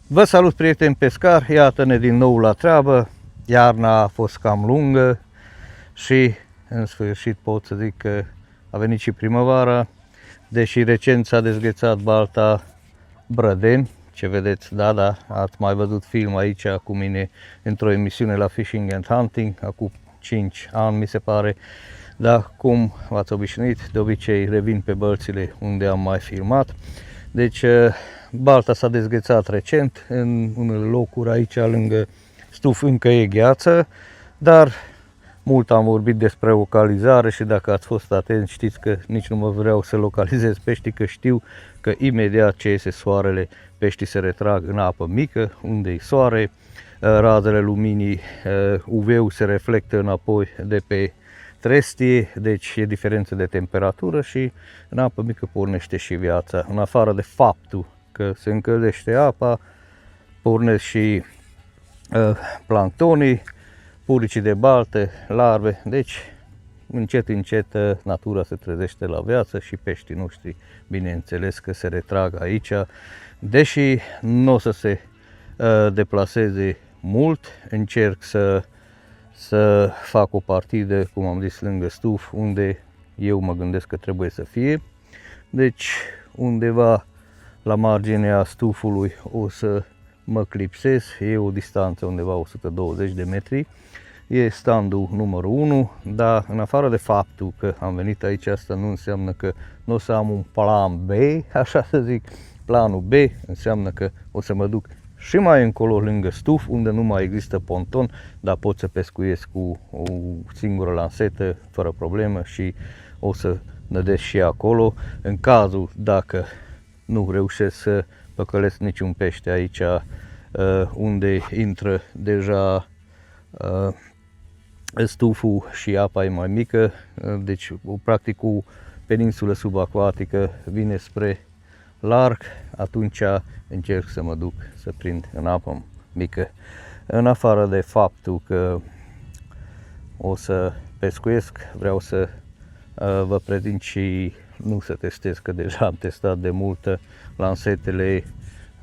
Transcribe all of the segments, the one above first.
Vă salut, prieteni pescari, iată-ne din nou la treabă. Iarna a fost cam lungă și în sfârșit pot să zic că a venit și primăvara. Deși recent s-a dezghețat balta Brădeni, ce vedeți, da, ați mai văzut film aici cu mine într-o emisiune la Fishing and Hunting, acum 5 ani mi se pare. Dar cum v-ați obișnuit, de obicei revin pe bălțile unde am mai filmat. Deci balta s-a dezghețat recent, în unele locuri aici lângă stuf încă e gheață, dar mult am vorbit despre localizare și dacă ați fost atenți știți că nici nu mă vreau să localizez peștii, că știu că imediat ce iese soarele peștii se retrag în apă mică unde e soare, razele luminii UV-ul se reflectă înapoi de pe trestie, deci e diferență de temperatură și în apă mică pornește și viața. În afară de faptul că se încălzește apa, pornesc și planctonii, puricii de baltă, larve, deci încet natura se trezește la viață și peștii noștri bineînțeles că se retrag aici, deși nu o să se deplaseze mult, încerc să fac o partidă, cum am zis, lângă stuf, unde eu mă gândesc că trebuie să fie. Deci undeva la marginea stufului o să mă clipsez, e o distanță undeva 120 de metri. E standul numărul 1, dar în afară de faptul că am venit aici, asta nu înseamnă că nu o să am un plan B, așa să zic. Planul B înseamnă că o să mă duc și mai încolo lângă stuf, unde nu mai există ponton, dar pot să pescuiesc cu o singură lansetă fără problemă și o să nădesc și acolo. În cazul dacă nu reușesc să păcălesc niciun pește aici, unde intră deja stuful și apa e mai mică, deci practic o peninsulă subacvatică vine spre larg, atunci încerc să mă duc să prind în apă mică. În afară de faptul că o să pescuiesc, vreau să vă prezint și nu să testez, că deja am testat de mult lansetele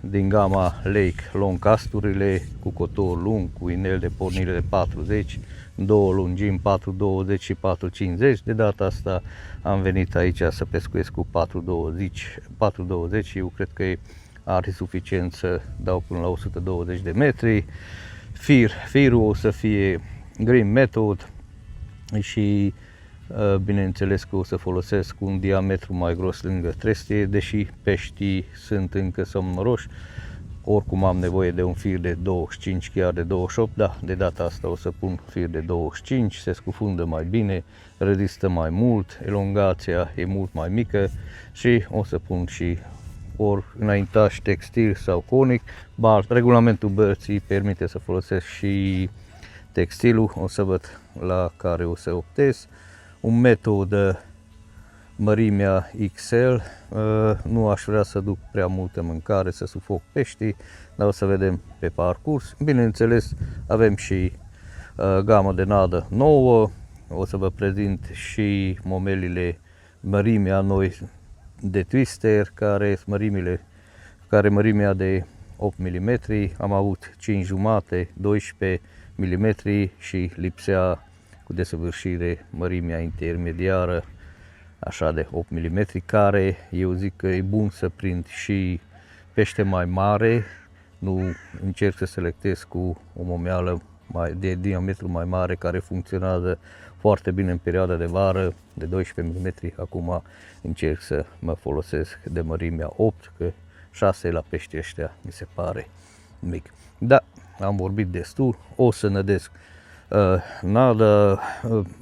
din gama Lake Longcasturile cu cotor lung, cu inel de pornire de 40, două lungimi 4,20 și 4,50. De data asta am venit aici să pescuiesc cu 4,20 și eu cred că are suficient să dau până la 120 de metri. Firul o să fie Green Method și bineînțeles că o să folosesc un diametru mai gros lângă trestie, deși peștii sunt încă somnoroși. Oricum am nevoie de un fir de 25, chiar de 28, da, de data asta o să pun fir de 25, se scufundă mai bine, rezistă mai mult, elongația e mult mai mică și o să pun și ori înaintaș textil sau conic. Regulamentul bărții permite să folosesc și textilul, o să văd la care o să optez. Un metod mărimea XL, nu aș vrea să duc prea multă mâncare, să sufoc peștii, dar o să vedem pe parcurs. Bineînțeles, avem și gamă de nadă nouă, o să vă prezint și momelile mărimea noi de Twister, care mărimea de 8 mm, am avut 5 jumate, 12 mm și lipsea cu desăvârșire mărimea intermediară, așa de 8 mm, care eu zic că e bun să prind și pește mai mare. Nu încerc să selectez cu o momeală de diametru mai mare, care funcționează foarte bine în perioada de vară, de 12 mm. Acum încerc să mă folosesc de mărimea 8, că 6 la pești ăștia mi se pare mic. Da, am vorbit destul, o să nădesc nada.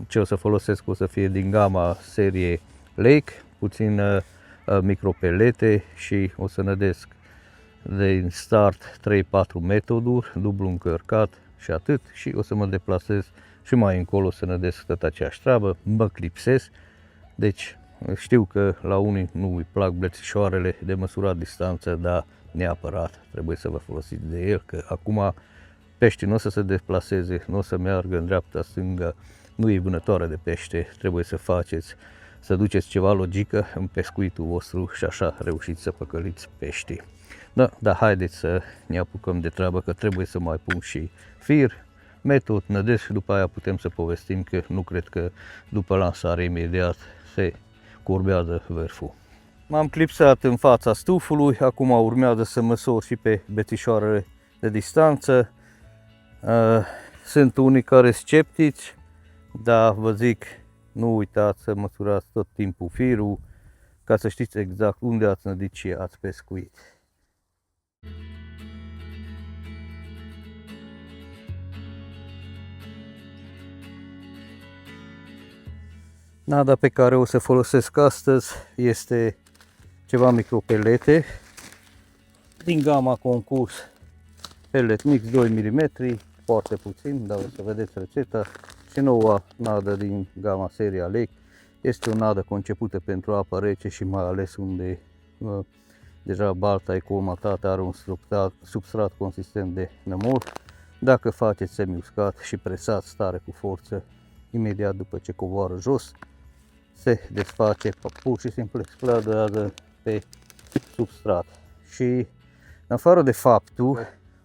Ce o să folosesc o să fie din gama serie Lake, puțin micropelete și o să nădesc de start 3-4 metoduri, dublu încărcat și atât, și o să mă deplasez și mai încolo să nădesc tot aceeași treabă, mă clipsez. Deci știu că la unii nu îi plac blățișoarele de măsurat distanță, dar neapărat trebuie să vă folosiți de el, că acum peștii nu o să se deplaseze, nu o să meargă în dreapta, stângă, nu e vânătoare de pește, trebuie să duceți ceva logică în pescuitul vostru și așa reușiți să păcăliți peștii. Da, dar haideți să ne apucăm de treabă, că trebuie să mai pun și fir, metod, nădesc și după aia putem să povestim, că nu cred că după lansare imediat se curbează vârful. M-am clipsat în fața stufului, acum urmează să măsor și pe bețișoarele de distanță. Sunt unii care sunt sceptici, dar vă zic, nu uitați să măsurați tot timpul firul, ca să știți exact unde ați nădit și ați pescuit. Nada pe care o să folosesc astăzi este ceva micropelete din gama Concurs, pelet mix 2 mm, foarte puțin, dar o să vedeți rețeta. Și noua nadă din gama seria Lake este o nadă concepută pentru apă rece și mai ales unde deja balta e colmatată, are un substrat consistent de nămol. Dacă faceți semi-uscat și presați tare cu forță, imediat după ce coboară jos, se desface, pur și simplu explodează pe substrat. Și în afară de faptul,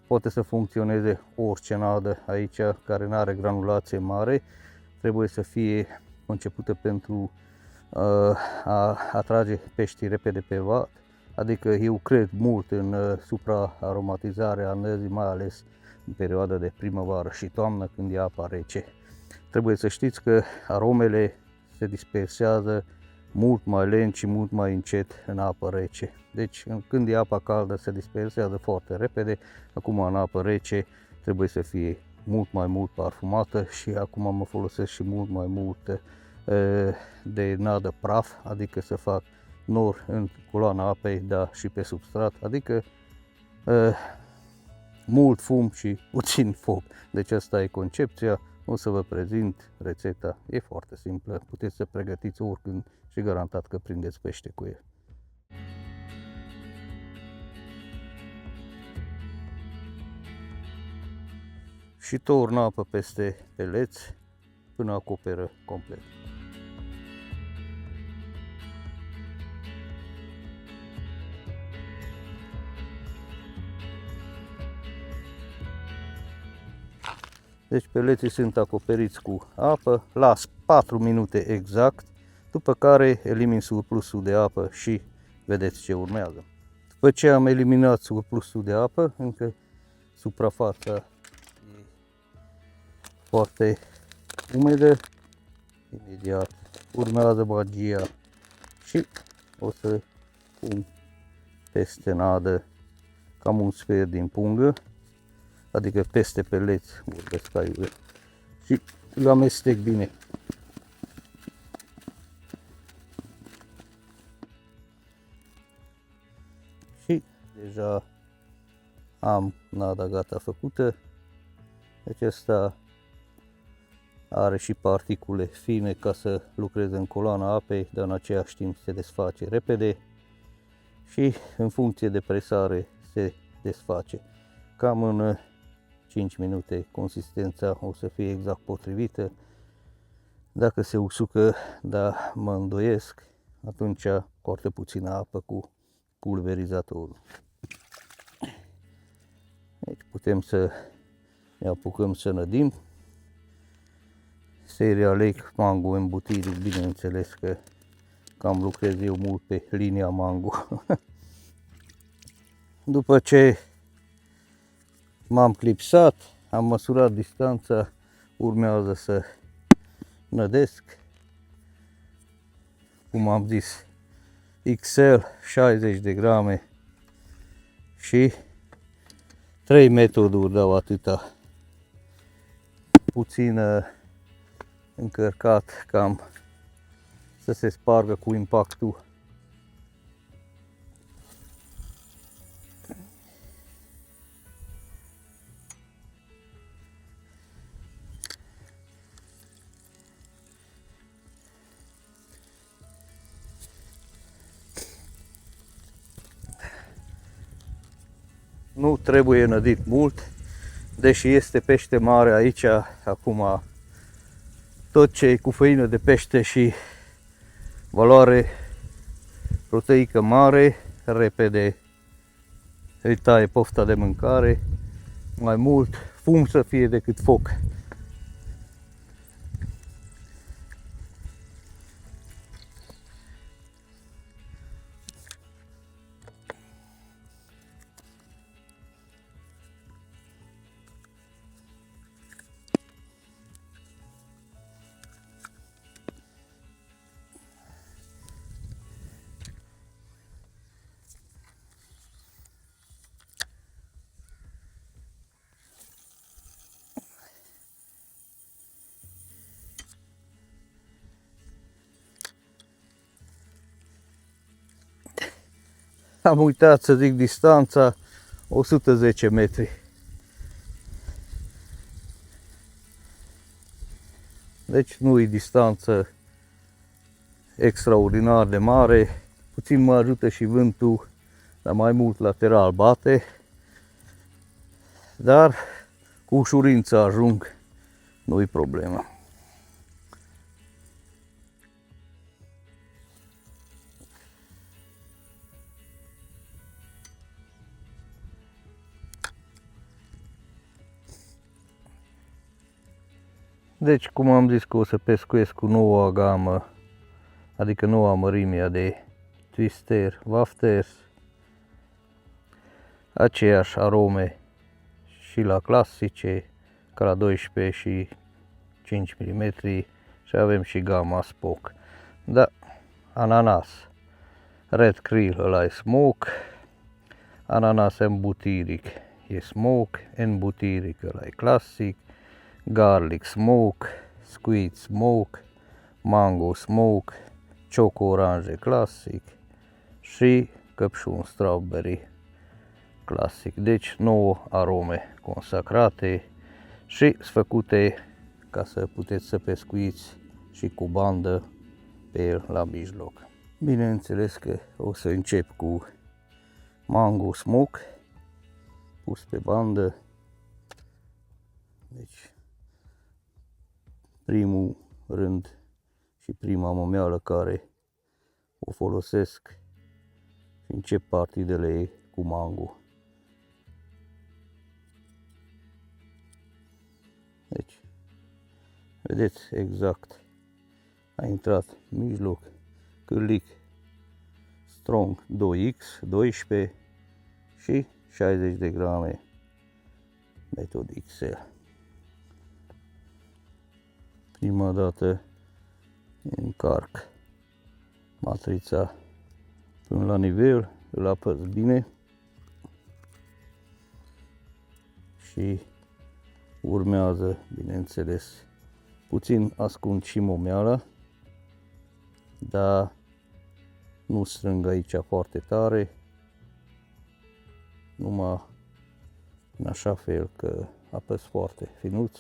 poate să funcționeze orice nadă aici care nu are granulație mare, trebuie să fie concepută pentru a atrage peștii repede pe vat. Adică eu cred mult în supraaromatizarea năzii, mai ales în perioada de primăvară și toamnă, când e apa rece. Trebuie să știți că aromele se dispersează mult mai lent și mult mai încet în apă rece. Deci când e apa caldă se dispersează foarte repede, acum în apă rece trebuie să fie mult parfumată și acum mă folosesc și mult mai mult de nadă praf, adică să fac nor în coloana apei, dar și pe substrat, adică mult fum și puțin foc. Deci asta e concepția. O să vă prezint rețeta, e foarte simplă, puteți să pregătiți oricând și garantat că prindeți pește cu el. Și torn apă peste peleți până acoperă complet. Deci peleții sunt acoperiți cu apă, las 4 minute exact, după care elimin surplusul de apă și vedeți ce urmează. După ce am eliminat surplusul de apă, încă suprafața e foarte umedă, imediat urmează magia și o să pun peste nadă cam un sfert din pungă, adică peste peleți vorbesc aiurea, și îl amestec bine. Și deja am nada gata făcută. Deci asta are și particule fine ca să lucreze în coloana apei, dar în același timp se desface repede și în funcție de presare se desface. Cam în 5 minute consistența o să fie exact potrivită. Dacă se usucă, dar mă îndoiesc, atunci foarte puțină apă cu pulverizatorul. Deci putem să ne apucăm să nădim. Seria Lake Mango îmbutiri, bineînțeles că cam lucrez eu mult pe linia mango. După ce m-am clipsat, am măsurat distanța, urmează să nădesc. Cum am zis, XL 60 de grame și 3 metoduri dau atâta. Puțin încărcat, cam să se spargă cu impactul. Nu trebuie nădit mult, deși este pește mare aici, acum tot ce e cu făină de pește și valoare proteică mare, repede îi taie pofta de mâncare, mai mult fum să fie decât foc. Am uitat să zic distanța, 110 metri. Deci nu e distanță extraordinar de mare, puțin mă ajută și vântul, dar mai mult lateral bate, dar cu ușurință ajung, nu-i problemă. Deci, cum am zis că o să pescuiesc cu noua gamă, adică noua mărime de twister, wafters, aceeași arome și la clasice, ca la 12 și 5 mm, și avem și gama Spock. Da, ananas, red krill, ăla e smoke, ananas embutiric e smoke, embutiric ăla e clasic, garlic smoke, squid smoke, mango smoke, choco orange clasic și căpșun strawberry clasic. Deci 9 arome consacrate și sunt făcute ca să puteți să pescuiți și cu bandă pe el la mijloc. Bineînțeles că o să încep cu mango smoke pus pe bandă. Deci primul rând și prima momeală care o folosesc și încep partidele ei cu mango. Deci, vedeți exact, a intrat în mijloc, cârlic strong 2X, 12 și 60 de grame metod XL. Prima dată încarc matrița până la nivel, îl apăs bine și urmează, bineînțeles, puțin ascund și momeala, dar nu strâng aici foarte tare, numai în așa fel că apăs foarte finuț.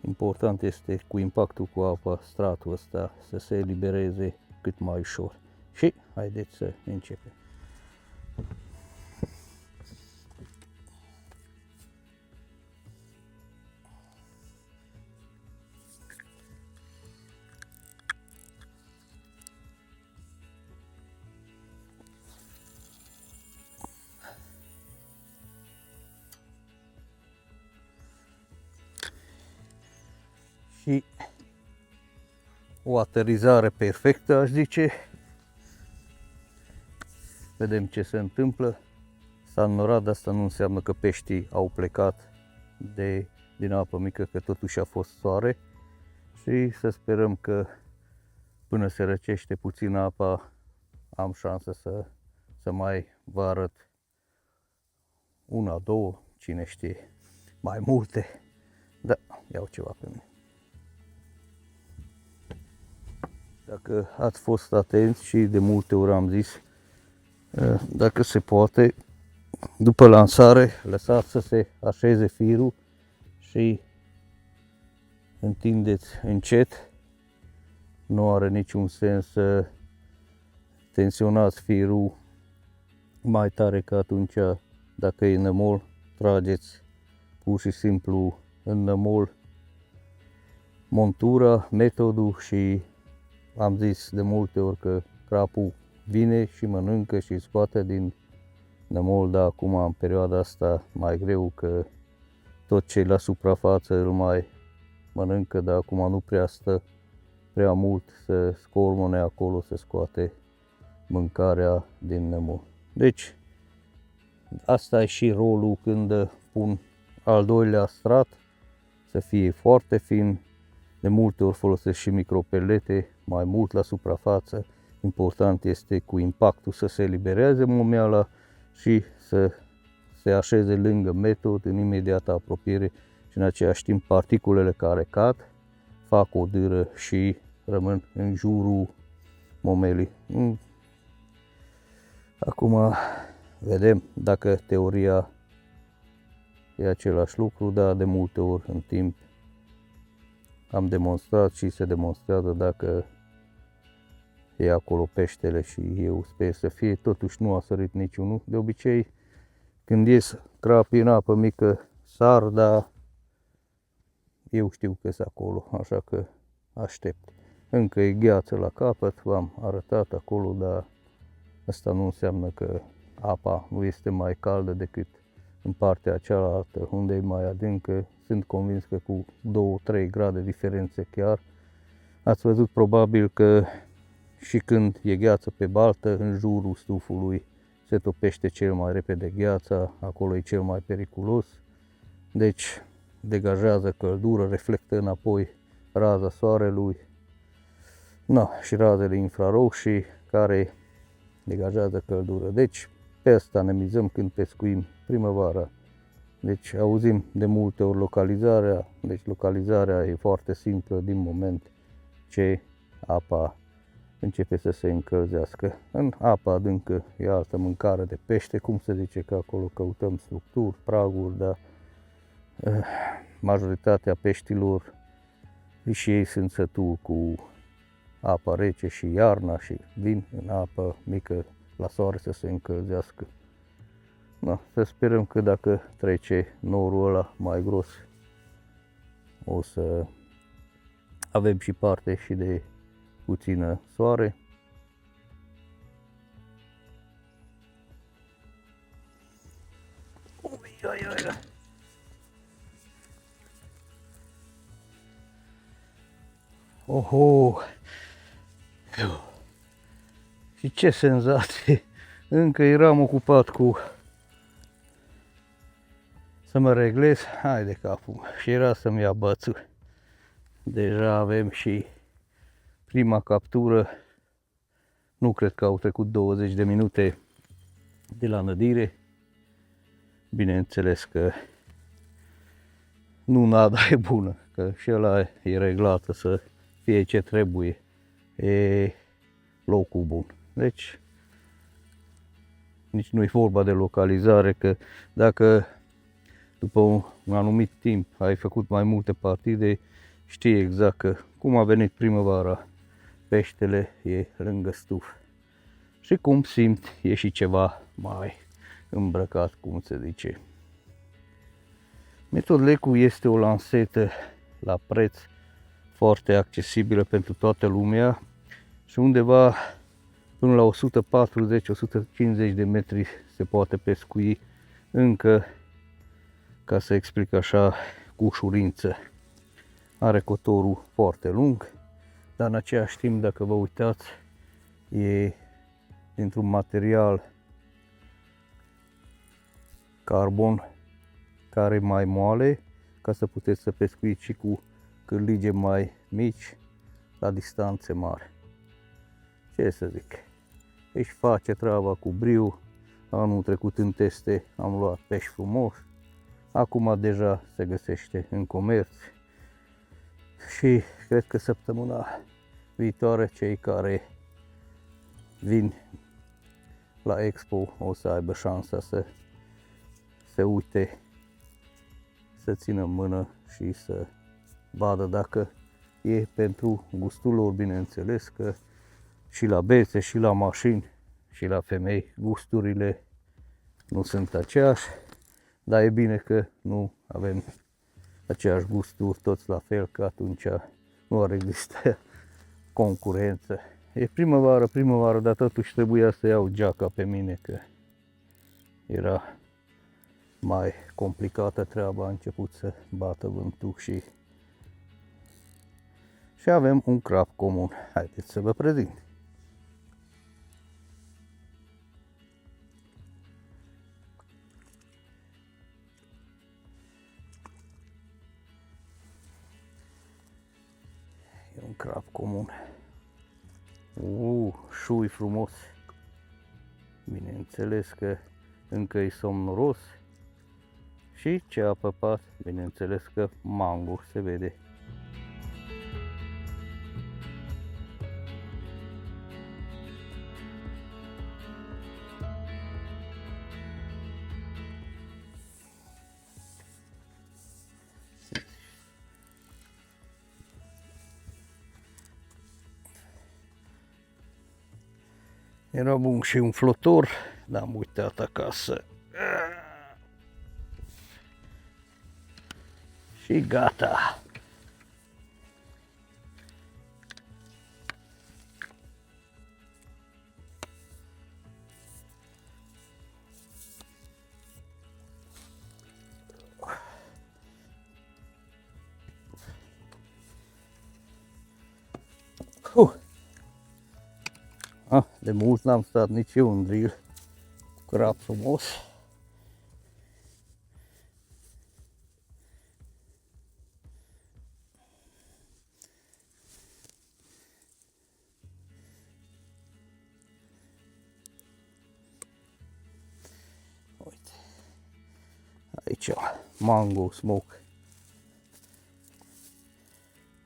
Important este cu impactul cu apa, stratul ăsta să se elibereze cât mai ușor. Și haideți să începem. Și o aterizare perfectă, aș zice. Vedem ce se întâmplă. S-a înnorat, dar asta nu înseamnă că peștii au plecat din apă mică, că totuși a fost soare. Și să sperăm că până se răcește puțin apa, am șansă să mai vă arăt una, două, cine știe, mai multe. Da, iau ceva pe mine. Dacă ați fost atenți și de multe ori am zis, dacă se poate, după lansare, lăsați să se așeze firul și întindeți încet. Nu are niciun sens să tensionați firul mai tare, că atunci, dacă e nămol, trageți pur și simplu în nămol montura, metodul și am zis de multe ori că crapul vine și mănâncă și scoate din Nămolda acum în perioada asta mai greu, că tot ce la suprafață îl mai mănâncă, dar acum nu prea stă prea mult să scormone acolo, să scoate mâncarea din nămol. Deci asta e și rolul când pun al doilea strat, să fie foarte fin. De multe ori folosesc și micropelete mai mult la suprafață. Important este cu impactul să se elibereze momeala și să se așeze lângă metod în imediată apropiere și în același timp particulele care cad fac o dâră și rămân în jurul momelii. Acum vedem dacă teoria e același lucru, dar de multe ori în timp am demonstrat și se demonstrează dacă e acolo peștele și eu sper să fie, totuși nu a sărit niciunul. De obicei când ies crapii în apă mică sar, dar eu știu că sunt acolo, așa că aștept. Încă e gheață la capăt, v-am arătat acolo, dar asta nu înseamnă că apa nu este mai caldă decât în partea cealaltă, unde e mai adâncă. Sunt convins că cu 2-3 grade diferențe chiar. Ați văzut probabil că și când e gheață pe baltă, în jurul stufului se topește cel mai repede gheața, acolo e cel mai periculos. Deci degajează căldură, reflectă înapoi raza soarelui, și razele infraroșii care degajează căldură. Deci pe asta ne mizăm când pescuim primăvara. Deci auzim de multe ori localizarea, deci localizarea e foarte simplă din moment ce apa începe să se încălzească. În apa adâncă e altă mâncare de pește, cum se zice că acolo căutăm structuri, praguri, dar majoritatea peștilor și ei sunt sătuli cu apa rece și iarna și vin în apă mică la soare să se încălzească. Să sperăm că dacă trece norul ăla mai gros o să avem și parte și de puțină soare. Oho! Și ce senzație! Încă eram ocupat cu să mă reglez, hai de capul, și era să-mi ia bățul. Deja avem și prima captură, nu cred că au trecut 20 de minute de la nădire. Bineînțeles că nu nada e bună, că și ăla e reglată să fie ce trebuie, e locul bun. Deci nici nu e vorba de localizare, că dacă după un anumit timp ai făcut mai multe partide, știi exact că cum a venit primăvara, peștele e lângă stuf. Și cum simt, e și ceva mai îmbrăcat, cum se zice. Metod Lecu este o lansetă la preț foarte accesibilă pentru toată lumea și undeva până la 140-150 de metri se poate pescui încă, ca să explic așa, cu ușurință. Are cotorul foarte lung, dar în același timp, dacă vă uitați, e dintr-un material carbon care e mai moale, ca să puteți să pescuiți și cu cârlige mai mici la distanțe mari. Ce să zic, își face treaba cu brio. Anul trecut în teste am luat pești frumos, acum deja se găsește în comerț și cred că săptămâna viitoare cei care vin la Expo o să aibă șansa să se uite, să țină în mână și să vadă dacă e pentru gustul lor. Bineînțeles că și la bețe, și la mașini, și la femei gusturile nu sunt aceeași, dar e bine că nu avem aceeași gusturi toți la fel, că atunci nu ar exista concurență. E primăvară, dar totuși trebuia să iau geaca pe mine, că era mai complicată treaba, a început să bată vântul și avem un crap comun. Haideți să vă prezint. E un crap comun. Șui frumos. Bineînțeles că încă e somnoros. Și ce a păpat? Bineînțeles că mango se vede. Era bun și un flotor, dar am uitat acasă. Și gata. De mult n-am stat nici eu în drill cu crap frumos. Uite, aici mango smoke.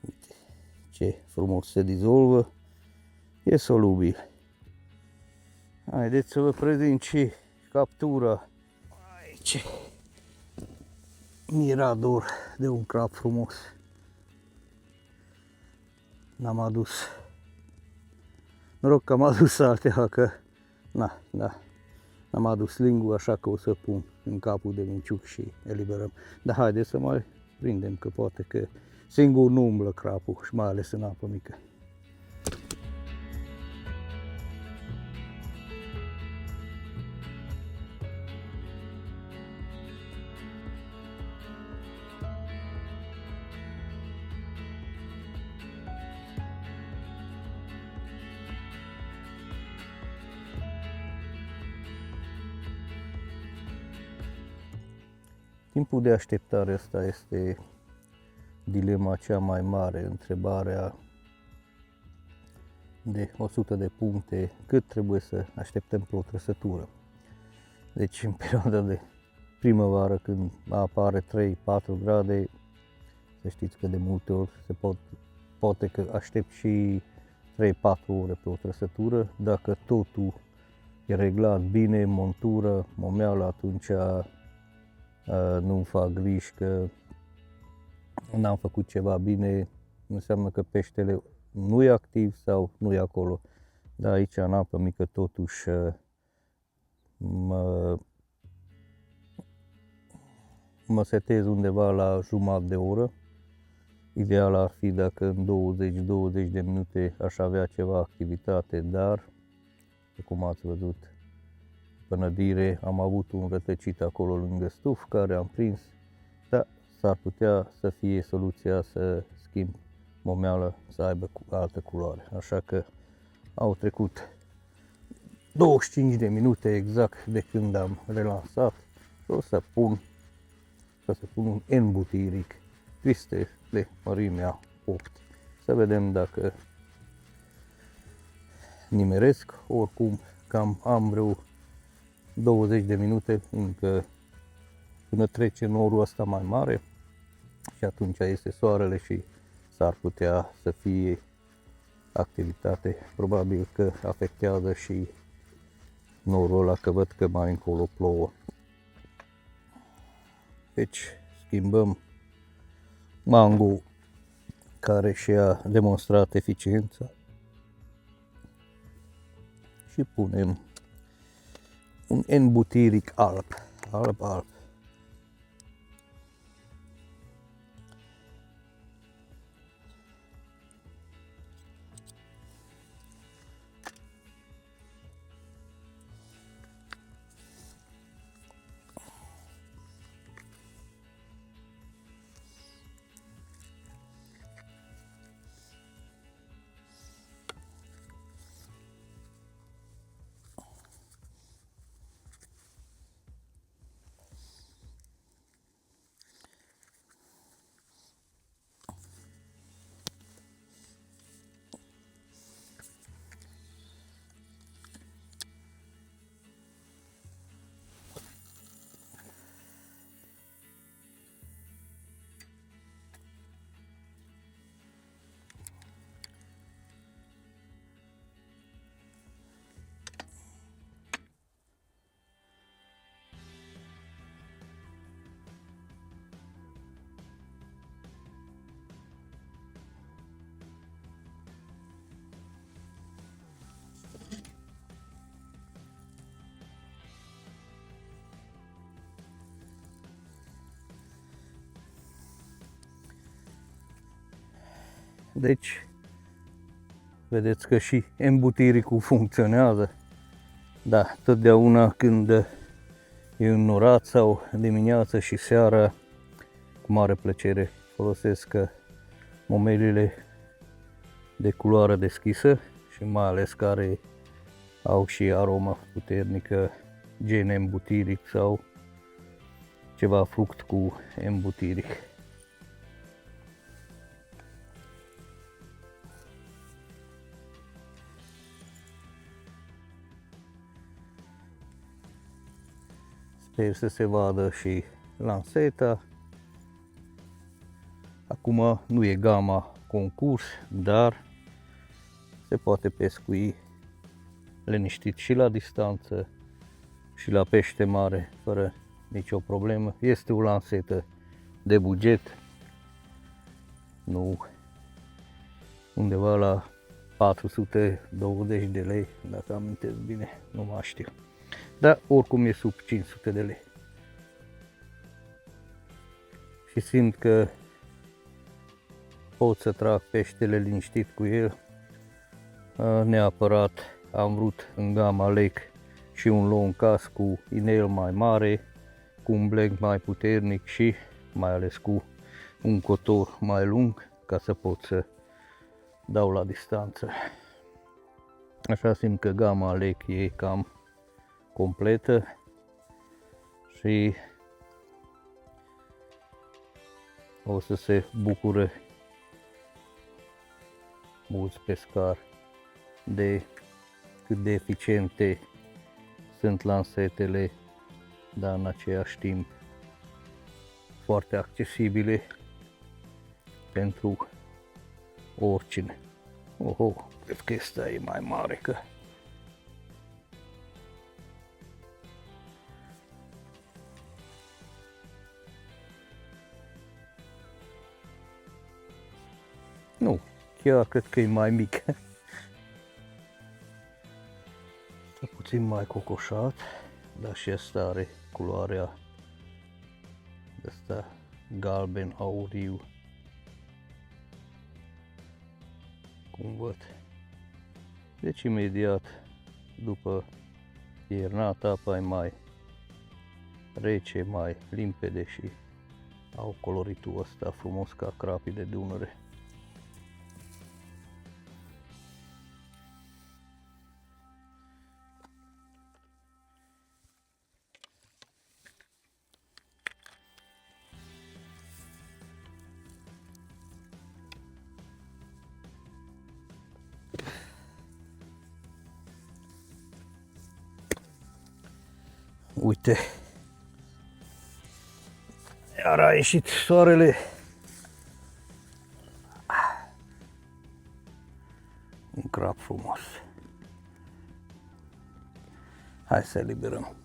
Uite ce frumos se dizolvă, e solubil. Haideți să vă prezint și captura. Aici, mirador de un crap frumos. N-am adus. Noroc că am adus altea, că n-am adus lingul, așa că o să pun în capul de minciuc și eliberăm. Dar haideți să mai prindem, că poate că singur nu umblă crapul și mai ales în apă mică. Timpul de așteptare asta este dilema cea mai mare, întrebarea de 100 de puncte, cât trebuie să așteptăm pe o trăsătură. Deci în perioada de primăvară, când apare 3-4 grade, să știți că de multe ori poate că aștept și 3-4 ore pe o trăsătură. Dacă totul e reglat bine, montură, momeală, atunci nu-mi fac griji că n-am făcut ceva bine, înseamnă că peștele nu e activ sau nu e acolo. Dar aici în apă mică totuși mă setez undeva la jumătate de oră. Ideal ar fi dacă în 20-20 de minute aș avea ceva activitate, dar cum ați văzut, pânădire, am avut un rătăcit acolo lângă stuf care am prins, dar s-ar putea să fie soluția să schimb momeală, să aibă altă culoare. Așa că au trecut 25 de minute exact de când am relansat. O să pun un N-butiric twiste de mărimea 8. Să vedem dacă nimeresc. Oricum cam am vreo 20 de minute încă până trece norul ăsta mai mare și atunci este soarele și s-ar putea să fie activitate. Probabil că afectează și norul ăla, că văd că mai încolo plouă. Deci schimbăm mango care și-a demonstrat eficiența și punem un N-butiric alb. Deci, vedeți că și embutiricul funcționează. Da, totdeauna când e înnorat sau dimineața și seara, cu mare plăcere folosesc momelile de culoare deschisă și mai ales care au și aromă puternică, gen embutiric sau ceva fruct cu embutiric. Sper să se vadă și lanseta. Acum nu e gama concurs, dar se poate pescui liniștit și la distanță și la pește mare fără nicio problemă. Este o lansetă de buget, nu undeva la 420 de lei, dacă amintesc bine, nu mai știu. Dar oricum e sub 500 de lei. Și simt că pot să trag peștele liniștit cu el. Neapărat am vrut în gama Lake și un long cast cu inel mai mare, cu un blank mai puternic și mai ales cu un cotor mai lung ca să pot să dau la distanță. Așa simt că gama Lake e cam completă și o să se bucure mulți pescari de cât de eficiente sunt lansetele, dar în același timp foarte accesibile pentru oricine. Oho, cred că ăsta e mai mare că nu, chiar cred că e mai mic. Puțin mai cocoșat, dar și asta are culoarea asta galben auriu, cum văd. Deci imediat după iernat apa e mai rece, mai limpede și au coloritul ăsta frumos ca crapii de Dunăre. Uite, iar a ieșit soarele. Un crap frumos. Hai să eliberăm.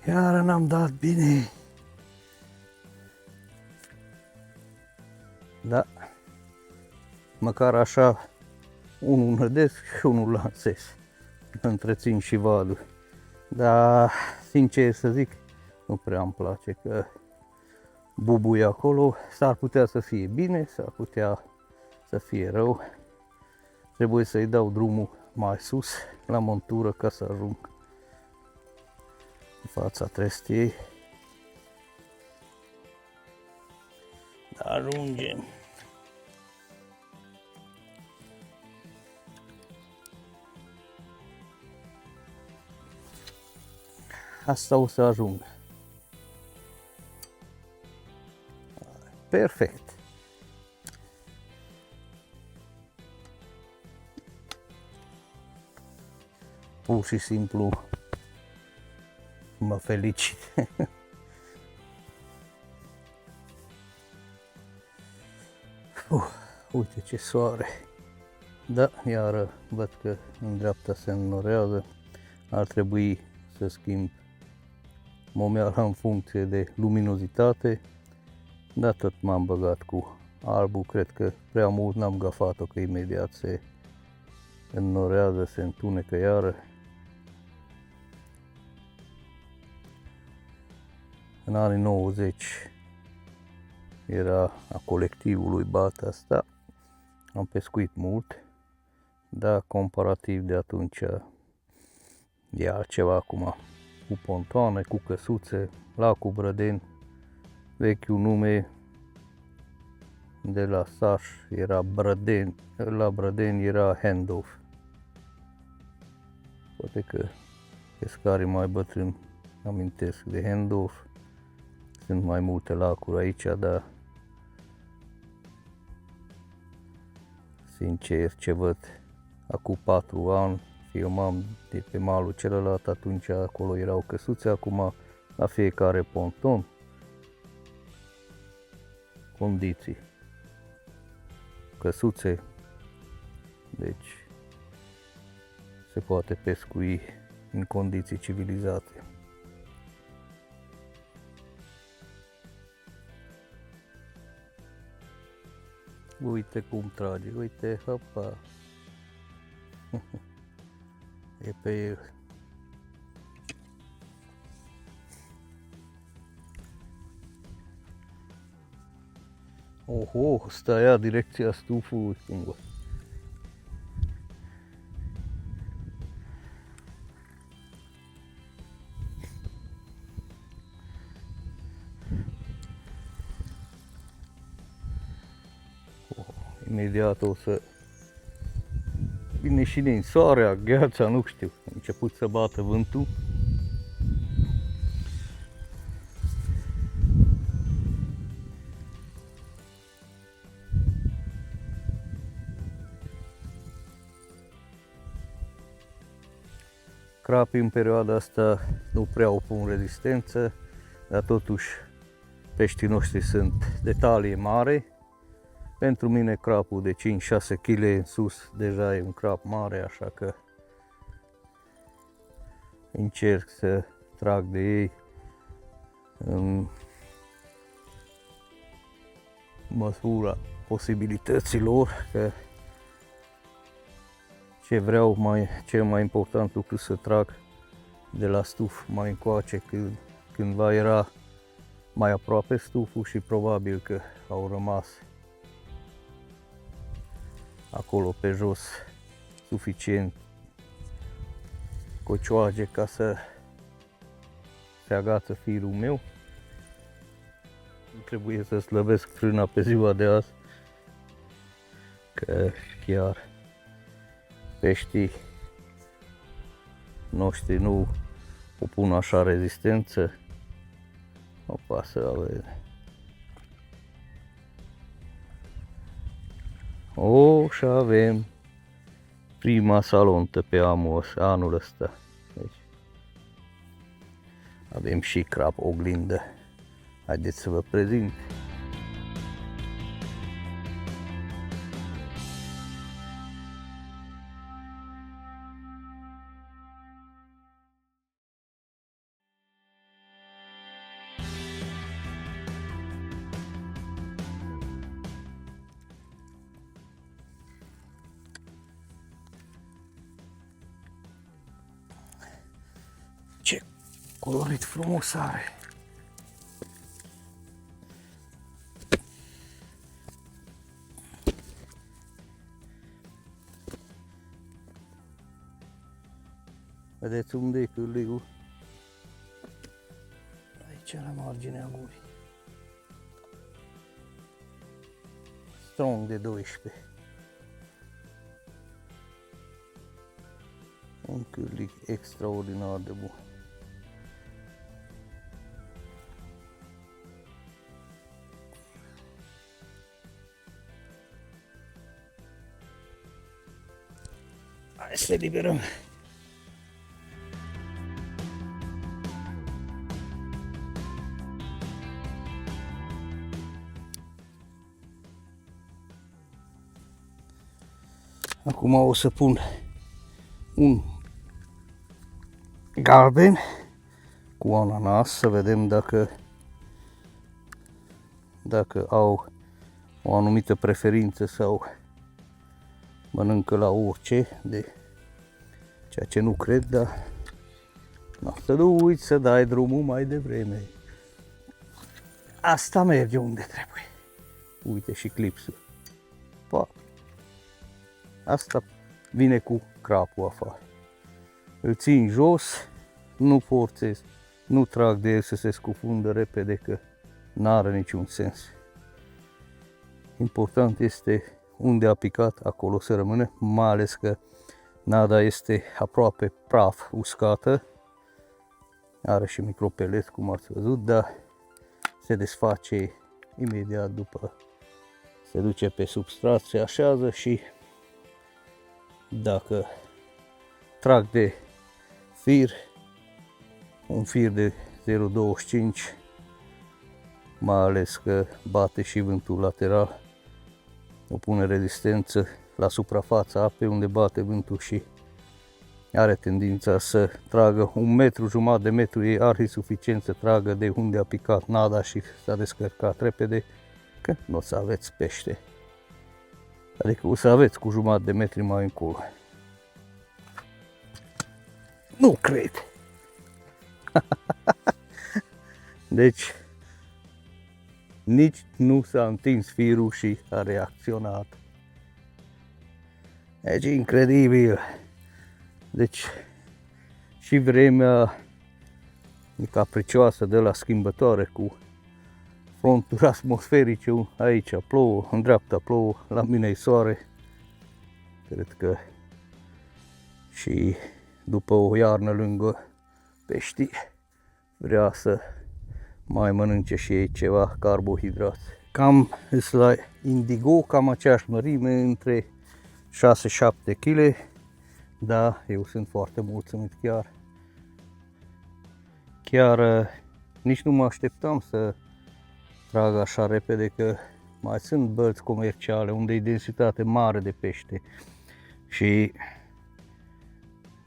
Iar n-am dat bine. Da. Măcar așa unul nădesc și unul lansez. Întrețin și vadul. Dar, sincer să zic, nu prea îmi place că bubuie acolo. S-ar putea să fie bine, s-ar putea să fie rău. Trebuie să-i dau drumul mai sus la montură ca să ajung fața trestiei. Ajungem. Asta o să ajungă. Perfect. Pur și simplu mă felicit. Uite ce soare. Da, iar văd că în dreapta se înnorează. Ar trebui să schimb momeala în funcție de luminozitate. Dar tot m-am băgat cu albul, cred că prea mult n-am gafat-o, că imediat se înnorează, se întunecă iară. În anii 90 era a colectivului Bata asta, am pescuit mult, dar comparativ de atunci e altceva acum, cu pontoane, cu căsuțe, lacul Brădeni, vechiul nume de la Saș era Brădeni, la Brădeni era Handoff. Poate că pescarii mai bătrâni amintesc de Handoff. Sunt mai multe lacuri aici, dar sincer ce văd, acum 4 ani filmam de pe malul celălalt, atunci acolo erau căsuțe, acum la fiecare ponton condiții, căsuțe, deci se poate pescui în condiții civilizate. Uite cum trage, uite, hopa, e pe el. Oho, ăsta ia direcția stufului cumva. Imediat o să vine și din soarea, gheața, nu știu, a început să bată vântul. Crapii în perioada asta nu prea opun rezistență, dar totuși peștii noștri sunt de talie mare. Pentru mine crapul de 5-6 kg în sus deja e un crap mare, așa că încerc să trag de ei în măsura posibilităților, că ce vreau cel mai important lucru să trag de la stuf mai încoace, cândva era mai aproape stuful și probabil că au rămas acolo pe jos suficient cocioage ca să se agață firul meu. Nu trebuie să slăbesc frâna pe ziua de azi, că chiar peștii noștri nu opun așa rezistență. Opa, să avem. O, și avem prima salontă pe anul ăsta. Deci, avem și crap oglindă. Haideți să vă prezint. Ce colorit frumos are! Vedeți unde e cârligul? aici la marginea gurii. Strong de 12. Un cârlig extraordinar de bun. Hai să eliberăm. Acum o să pun un galben cu ananas să vedem dacă au o anumită preferință sau mănâncă la orice, de ceea ce nu cred, dar să nu uiți să dai drumul mai devreme. Asta merge unde trebuie. Uite și clipsul. Pa. Asta vine cu crapul afară. Îl țin jos, nu forțez, nu trag de el să se scufundă repede, că n-are niciun sens. Important este unde a picat, acolo să rămână, mai ales că nada este aproape praf, uscată. Are și micropelet, cum ați văzut, dar se desface imediat după. Se duce pe substrat, se așează și dacă trag de fir, un fir de 0,25, mai ales că bate și vântul lateral, opune rezistență la suprafața apei unde bate vântul și are tendința să tragă 1,5 m de metru, e arhi suficient să tragă de unde a picat nada și s-a descărcat repede, că nu o să aveți pește. Adică o să aveți cu 1,5 de metri mai încolo. Nu cred! Deci, nici nu s-a întins firul și a reacționat. Deci, incredibil! Deci, și vremea e capricioasă, de la schimbătoare, cu fronturi atmosferice. Aici plouă, în dreapta plouă, la mine e soare. Cred că și după o iarnă lungă peștii vrea să mai mănânce și ei ceva carbohidrați. Cam la indigo, cam aceeași mărime, între 6-7 kg. Da, eu sunt foarte mulțumit chiar nici nu mă așteptam să trag așa repede, că mai sunt bălți comerciale unde e densitate mare de pește și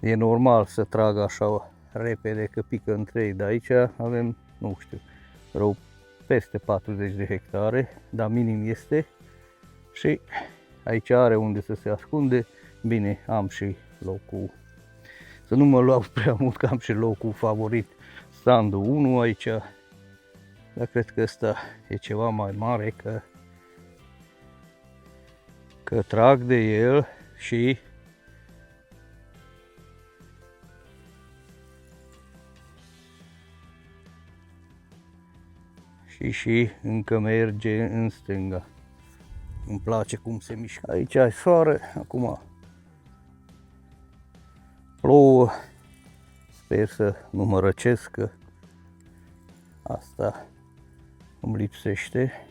e normal să trag așa repede, că pică între ei, dar aici avem, nu știu, rău peste 40 de hectare, dar minim este, și aici are unde să se ascunde. Bine, am și locul, să nu mă luau prea mult, că am și locul favorit, standul 1 aici, dar cred că ăsta e ceva mai mare, că trag de el și încă merge în stânga. Îmi place cum se mișcă. Aici ai soare, acum plouă, sper să nu mă răcesc, că asta îmi lipsește.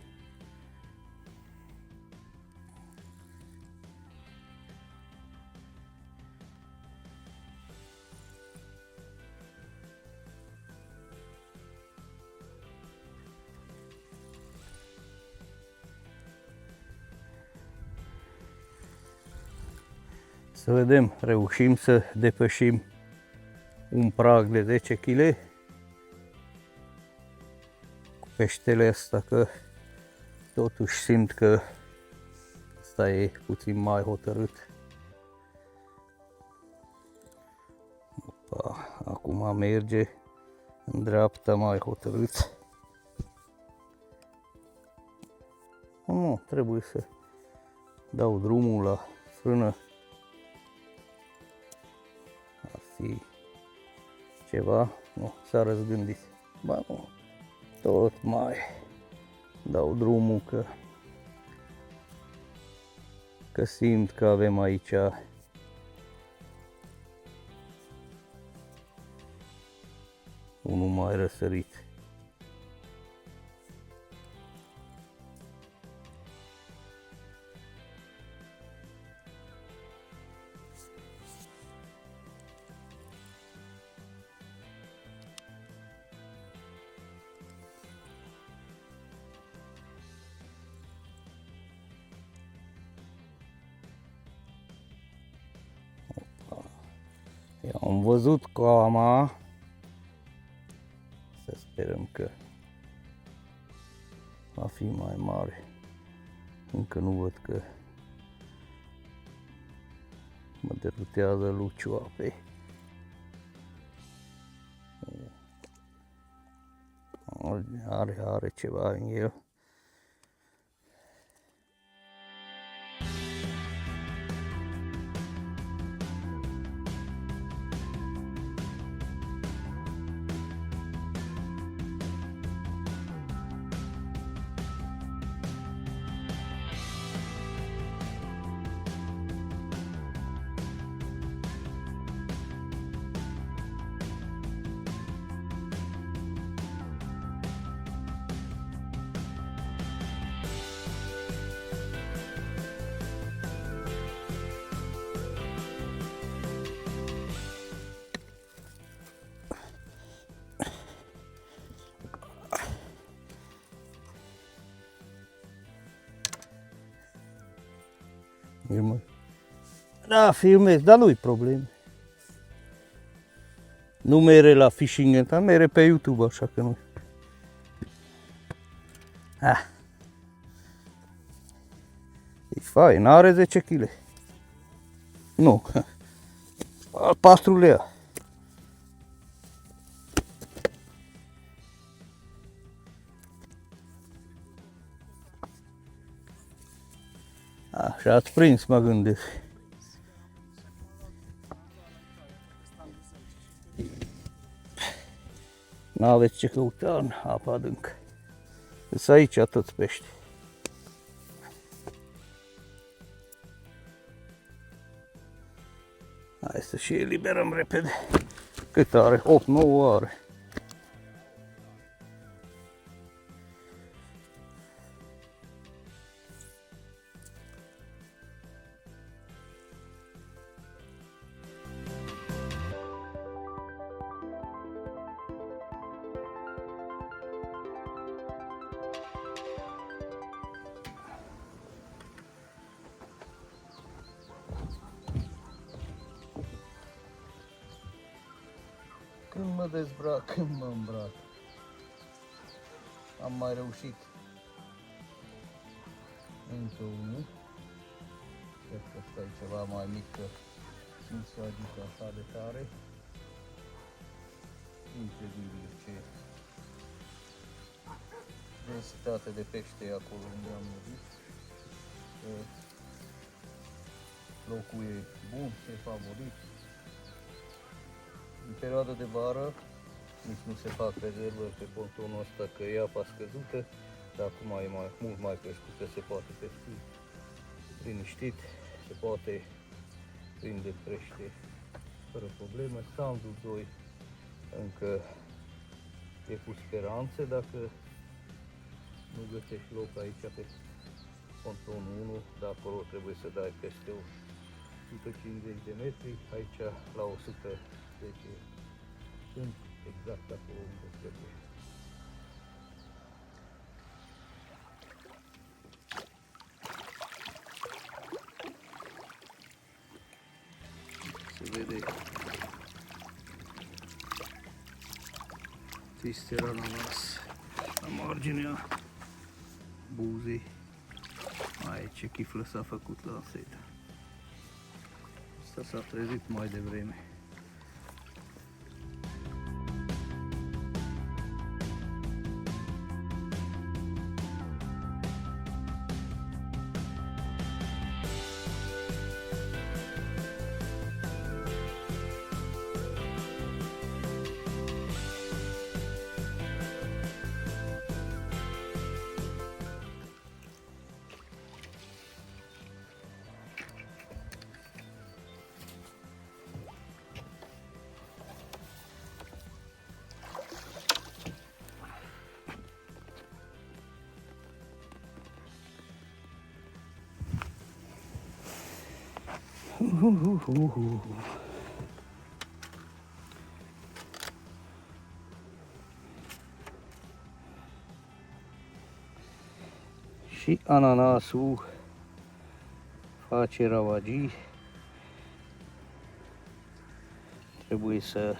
Să vedem, reușim să depășim un prag de 10 kg cu peștele ăsta, că totuși simt că ăsta e puțin mai hotărât. Opa, acum merge în dreapta mai hotărât. Nu, trebuie să dau drumul la frână. Ar fi ceva, nu, s-a răzgândit. Ba nu, tot mai dau drumul că simt că avem aici unul mai răsărit. Am văzut cama, să sperăm că va fi mai mare. Încă nu văd că mă derutează luciul apei. Are ceva în el. Da, filmez, dar nu-i probleme. Nu mere la fishing, dar mere pe YouTube, așa că nu. E fain, are 10 kg. Nu. Al patrulea. Așa ați prins, mă gândesc. N-aveți ce căuta în apa adâncă. Deci aici toți pești. Hai să și eliberăm repede. Cât are? 8-9 are. Când mă dezbrac, când mă îmbrac. Am mai reușit. Încă unul. Cred că ăsta e ceva mai mic, că nu se agită așa de tare. Incredibil ce densitate de pește e acolo unde am murit. Locul e bun, e favorit. În perioada de vară nici nu se fac rezervări pe pontonul ăsta, că e apa scăzută, dar acum e mult mai crescut, că se poate pescui liniștit, se poate prinde pește fără probleme. Standul 2 încă e cu speranțe, dacă nu găsești loc aici pe pontonul 1, dar acolo trebuie să dai peste 150 de metri, aici la 110 sunt exact acolo unde trebuie. Se vede țistera rămas la marginea buzei. Ai, ce chiflă s-a făcut la seta. Asta s-a trezit mai devreme. Și ananasul face ravagii. Trebuie să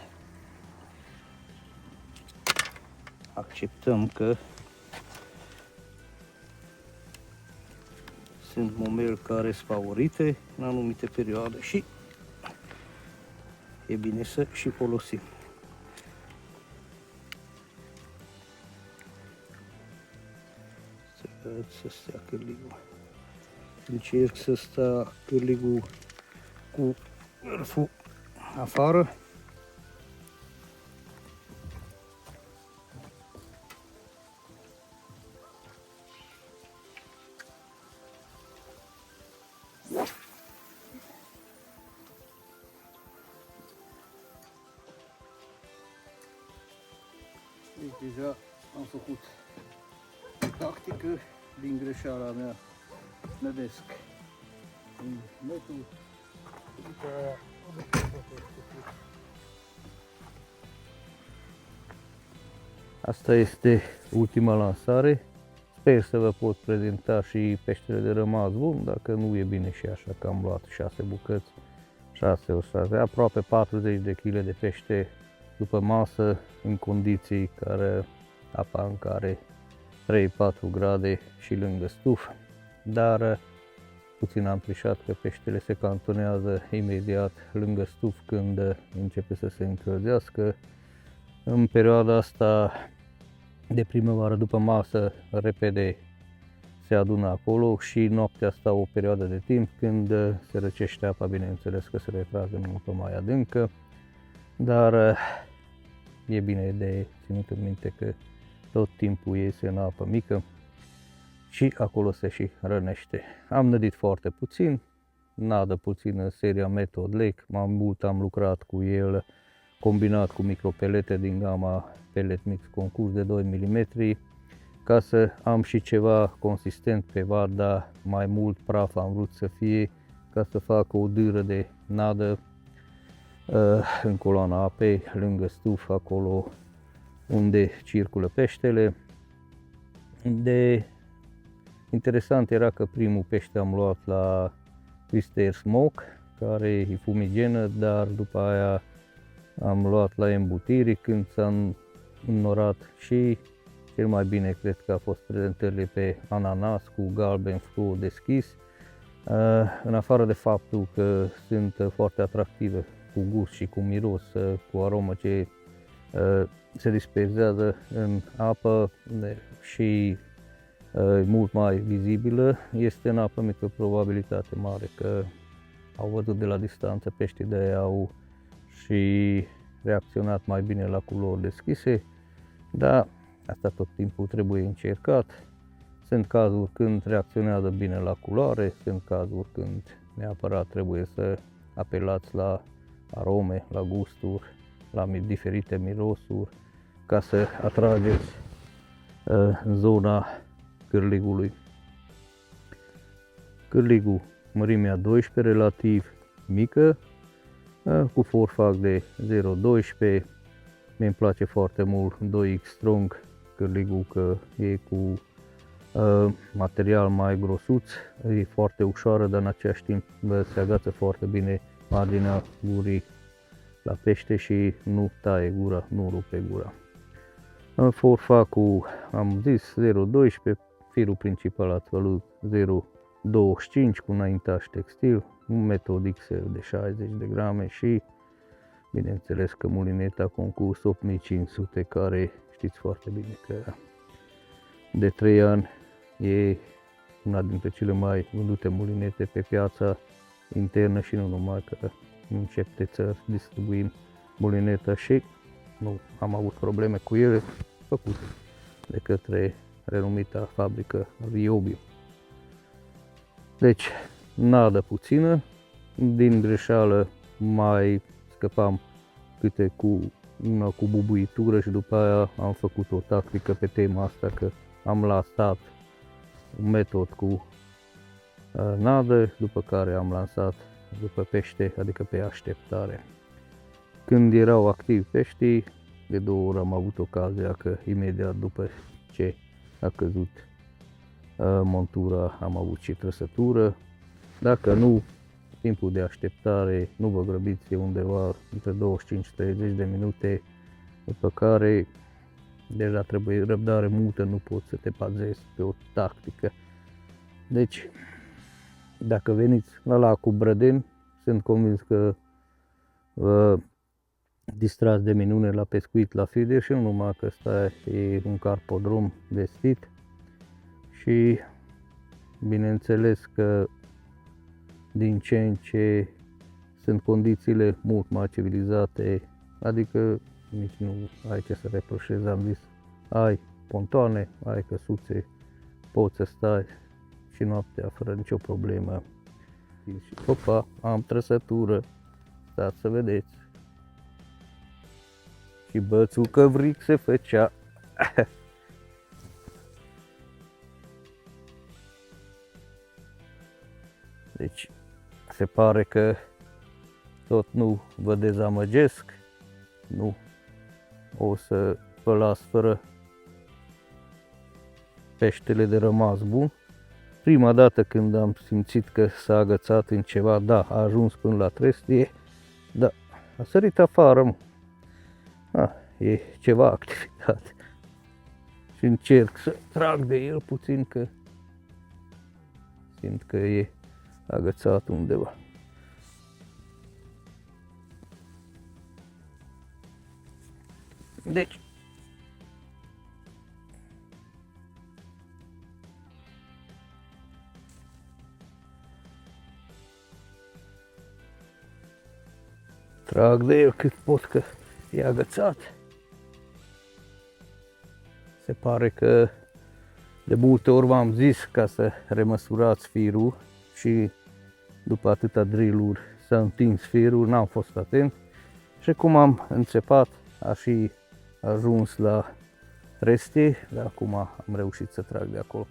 acceptăm că sunt momeli care sunt favorite în anumite perioade și e bine să și folosim. Să stea cârligul. Încerc să stea cârligul cu vârful afară. Deci deja am făcut o tactică din greșeala mea nădesc în netul. Asta este ultima lansare. Sper să vă pot prezenta și peștele de rămas bun, dacă nu e bine și așa că am luat 6 bucăți, 6 ori 6, aproape 40 de kg de pește după masă, în condiții care apa în care 3-4 grade și lângă stufă. Dar puțin am trișat că peștele se cantonează imediat lângă stuf când începe să se încălzească. În perioada asta de primăvară după masă repede se adună acolo și noaptea asta o perioadă de timp când se răcește apa, bineînțeles că se retrage în apă mai adâncă, dar e bine de ținut în minte că tot timpul iese în apă mică și acolo se și rănește. Am nădit foarte puțin, nadă puțin în seria Method Lake, mai mult am lucrat cu el combinat cu micropelete din gama Pellet Mix Concurs de 2 mm, ca să am și ceva consistent pe vad, dar mai mult praf am vrut să fie, ca să fac o dâră de nadă în coloana apei, lângă stuf, acolo unde circulă peștele. De interesant era că primul pește am luat la Twister Smoke, care e fumigenă, dar după aia am luat la embutiri când s-a înnorat și cel mai bine cred că a fost prezentările pe ananas cu galben fluo deschis, în afară de faptul că sunt foarte atractive cu gust și cu miros, cu aromă ce se dispersează în apă și mult mai vizibilă, este în apă mică probabilitate mare că au văzut de la distanță peștii, de aia au și reacționat mai bine la culori deschise, dar asta tot timpul trebuie încercat. Sunt cazuri când reacționează bine la culoare, sunt cazuri când neapărat trebuie să apelați la arome, la gusturi, la diferite mirosuri, ca să atrageți în zona cârligului. Cârligul mărimea 12, relativ mică, cu forfac de 0,12. Mi-mi place foarte mult 2X Strong cârligul, că e cu material mai grosuț, e foarte ușoară, dar în același timp se agață foarte bine marginea gurii la pește și nu taie gura, nu rupe gura. Forfacul am zis 0,12, firul principal ați văzut 0,25 cu înaintaș textil, un Method XL de 60 de grame și bineînțeles că mulineta Concurs 8500, care știți foarte bine că de 3 ani e una dintre cele mai vândute mulinete pe piața internă și nu numai, că în 7 țări distribuim mulineta și nu am avut probleme cu ele, făcute de către renumita fabrică Ryobi. Deci, nadă puțină, din greșeală mai scăpam câte cu una cu bubuitură și după aia am făcut o tactică pe tema asta, că am lansat un metod cu nadă, după care am lansat după pește, adică pe așteptare. Când erau activi peștii, de 2 ori am avut ocazia că imediat după ce a căzut montura am avut și trăsătură. Dacă nu, timpul de așteptare, nu vă grăbiți, e undeva între 25-30 de minute, după care deja trebuie răbdare multă, nu poți să te bazezi pe o tactică. Deci, dacă veniți la lacul Brăden, sunt convins că vă distrați de minune la pescuit la feeder și nu numai, că ăsta e un carpodrom vestit și bineînțeles că din ce în ce sunt condițiile mult mai civilizate, adică nici nu ai ce să reproșezi, am zis, ai pontoane, ai căsuțe, poți să stai și noaptea fără nicio problemă. Și opa, am trăsătură, stați să vedeți. Și bățul căvric se făcea. Deci se pare că tot nu vă dezamăgesc, nu o să vă las fără peștele de rămas bun. Prima dată când am simțit că s-a agățat în ceva, da, a ajuns până la trestie, da, a sărit afară, mă. E ceva activitate. Și încerc să trag de el puțin, că simt că e agățat undeva. Deci, trag de el cât pot, că e agățat. Se pare că de multe ori v-am zis ca să remăsurați firul și după atâta drill-uri s-a întins firul, n-am fost atent și cum am înțepat a și ajuns la trestie, dar acum am reușit să trag de acolo.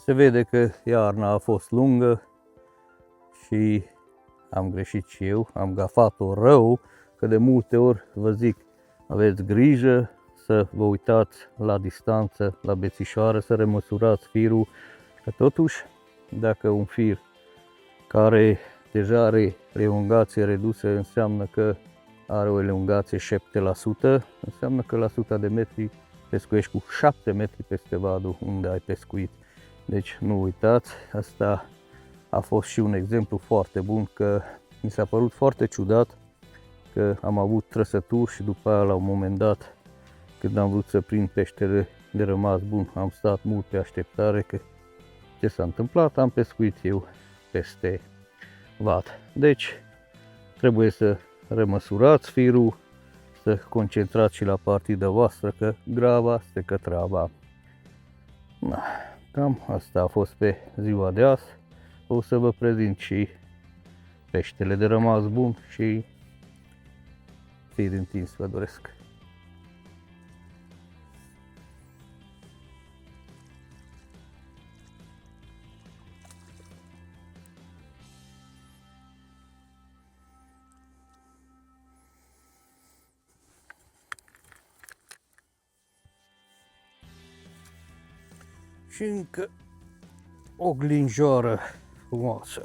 Se vede că iarna a fost lungă și am greșit și eu, am gafat-o rău, că de multe ori vă zic, aveți grijă să vă uitați la distanță, la bețișoară, să remăsurați firul, că totuși dacă un fir care deja are elongație redusă înseamnă că are o elongație 7%, înseamnă că la 100 de metri pescuiești cu 7 metri peste vadul unde ai pescuit. Deci nu uitați, asta a fost și un exemplu foarte bun, că mi s-a părut foarte ciudat că am avut trăsături și după aia la un moment dat, când am vrut să prind peștele de rămas bun, am stat mult pe așteptare, că ce s-a întâmplat, am pescuit eu peste vad. Deci trebuie să remăsurați firul, să concentrați și la partida voastră, că graba stecă treaba. Cam asta a fost pe ziua de azi. O să vă prezint și peștele de rămas bun și fir întins vă doresc. Și încă o glinjoară frumoasă.